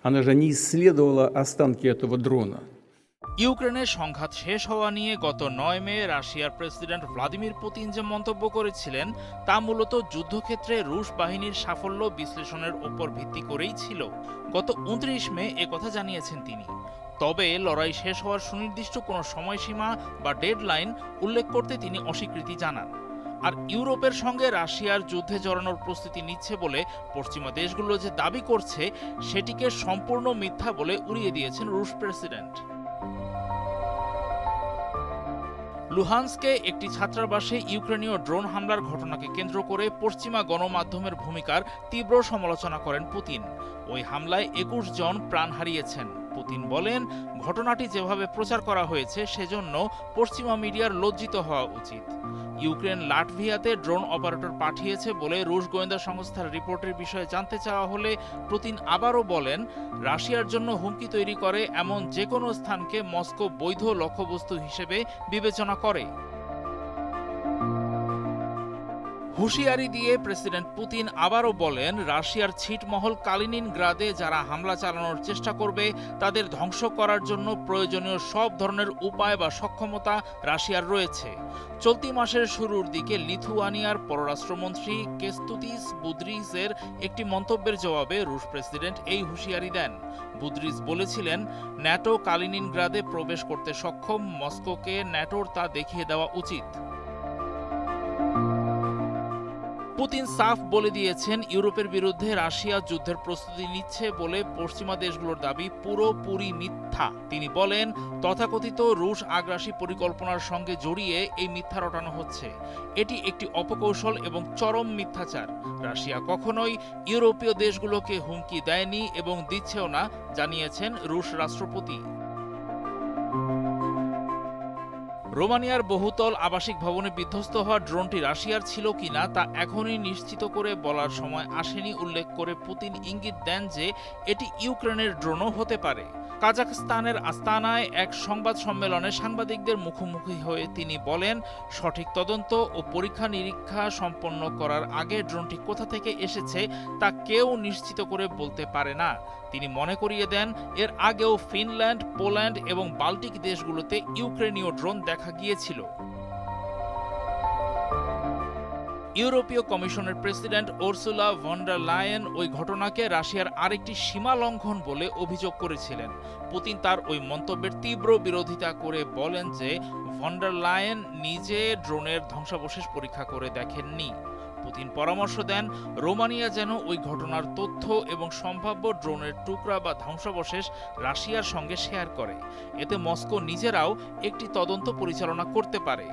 Она же не исследовала останки этого дрона. ইউক্রেনের সংঘাত শেষ হওয়া নিয়ে গত ৯ মে রাশিয়ার প্রেসিডেন্ট ভ্লাদিমির পুতিন যে মন্তব্য করেছিলেন তা মূলত যুদ্ধক্ষেত্রে রুশ বাহিনীর সাফল্য বিশ্লেষণের ওপর ভিত্তি করেই ছিল। গত ২৯ মে একথা জানিয়েছেন তিনি। তবে লড়াই শেষ হওয়ার সুনির্দিষ্ট কোনো সময়সীমা বা ডেডলাইন উল্লেখ করতে তিনি অস্বীকৃতি জানান। আর ইউরোপের সঙ্গে রাশিয়ার যুদ্ধে জড়ানোর প্রস্তুতি নিচ্ছে বলে পশ্চিমা দেশগুলো যে দাবি করছে সেটিকে সম্পূর্ণ মিথ্যা বলে উড়িয়ে দিয়েছেন রুশ প্রেসিডেন্ট। লুহান্সকে একটি ছাত্রাবাসে ইউক্রেনীয় ড্রোন হামলার ঘটনাকে কেন্দ্র করে পশ্চিমা গণমাধ্যমের ভূমিকার তীব্র সমালোচনা করেন পুতিন। ওই হামলায় ২১ জন প্রাণ হারিয়েছেন। পুতিন বলেন, ঘটনাটি যেভাবে প্রচার করা হয়েছে সেজন্য পশ্চিমা মিডিয়ার লজ্জিত হওয়া উচিত। ইউক্রেন লাটভিয়াতে ড্রোন অপারেটর পাঠিয়েছে বলে রুশ গোয়েন্দা সংস্থার রিপোর্টের বিষয়ে জানতে চাওয়া হলে পুতিন আবারও বলেন, রাশিয়ার জন্য হুমকি তৈরি করে এমন যে কোনো স্থানকে মস্কো বৈধ লক্ষ্যবস্তু হিসেবে বিবেচনা করে। হুঁশিয়ারি দিয়ে প্রেসিডেন্ট পুতিন আবারও বলেন, রাশিয়ার ছিটমহল কালিনিনগ্রাদে যারা হামলা চালানোর চেষ্টা করবে তাদের ধ্বংস করার জন্য প্রয়োজনীয় সব ধরনের উপায় বা সক্ষমতা রাশিয়ার রয়েছে। চলতি মাসের শুরুর দিকে লিথুয়ানিয়ার পররাষ্ট্রমন্ত্রী কেস্তুতিস বুদ্রিজের একটি মন্তব্যের জবাবে রুশ প্রেসিডেন্ট এই হুঁশিয়ারি দেন। বুদ্রিজ বলেছিলেন, ন্যাটো কালিনিনগ্রাদে প্রবেশ করতে সক্ষম, মস্কোকে ন্যাটোর তা দেখিয়ে দেওয়া উচিত। পুতিন সাফ বলে দিয়েছেন, ইউরোপের বিরুদ্ধে রাশিয়া যুদ্ধের প্রস্তুতি নিচ্ছে বলে পশ্চিমা দেশগুলোর দাবি পুরোপুরি মিথ্যা। তিনি বলেন, তথাকথিত রুশ আগ্রাসী পরিকল্পনার সঙ্গে জড়িয়ে এই মিথ্যা রটানো হচ্ছে। এটি একটি অপকৌশল এবং চরম মিথ্যাচার। রাশিয়া কখনোই ইউরোপীয় দেশগুলোকে হুমকি দেয়নি এবং দিচ্ছেও না, জানিয়েছেন রুশ রাষ্ট্রপতি। রোমানিয়ার বহুতল আবাসিক ভবনে বিধ্বস্ত হওয়া ড্রোনটি রাশিয়ার ছিল কিনা তা এখনই নিশ্চিত করে বলার সময় আসেনি উল্লেখ করে পুতিন ইঙ্গিত দেন যে এটি ইউক্রেনের ড্রোনও হতে পারে। কাজাখস্তানের আস্তানায় এক সংবাদ সম্মেলনে সাংবাদিকদের মুখোমুখি হয়ে তিনি বলেন, সঠিক তদন্ত ও পরীক্ষা নিরীক্ষা সম্পন্ন করার আগে ড্রোনটি কোথা থেকে এসেছে তা কেউ নিশ্চিত করে বলতে পারে না। তিনি মনে করিয়ে দেন, এর আগেও ফিনল্যান্ড, পোল্যান্ড এবং বাল্টিক দেশগুলোতে ইউক্রেনীয় ড্রোন দেখা গিয়েছিল। ইউরোপীয় কমিশনের president Ursula von der Leyen ওই ঘটনাকে রাশিয়ার আরেকটি সীমা লঙ্ঘন বলে অভিযোগ করেছিলেন। পুতিন তার ওই মন্তব্যের তীব্র বিরোধিতা করে বলেন যে ভন ডার লায়েন নিজে ড্রোনের ধ্বংসাবশেষ পরীক্ষা করে দেখেননি। পুতিন পরামর্শ দেন, রোমানিয়া যেন ওই ঘটনার তথ্য এবং সম্ভাব্য ড্রোনের টুকরা বা ধ্বংসাবশেষ রাশিয়ার সঙ্গে শেয়ার করে। এতে মস্কো নিজেরাও একটি তদন্ত পরিচালনা করতে পারে।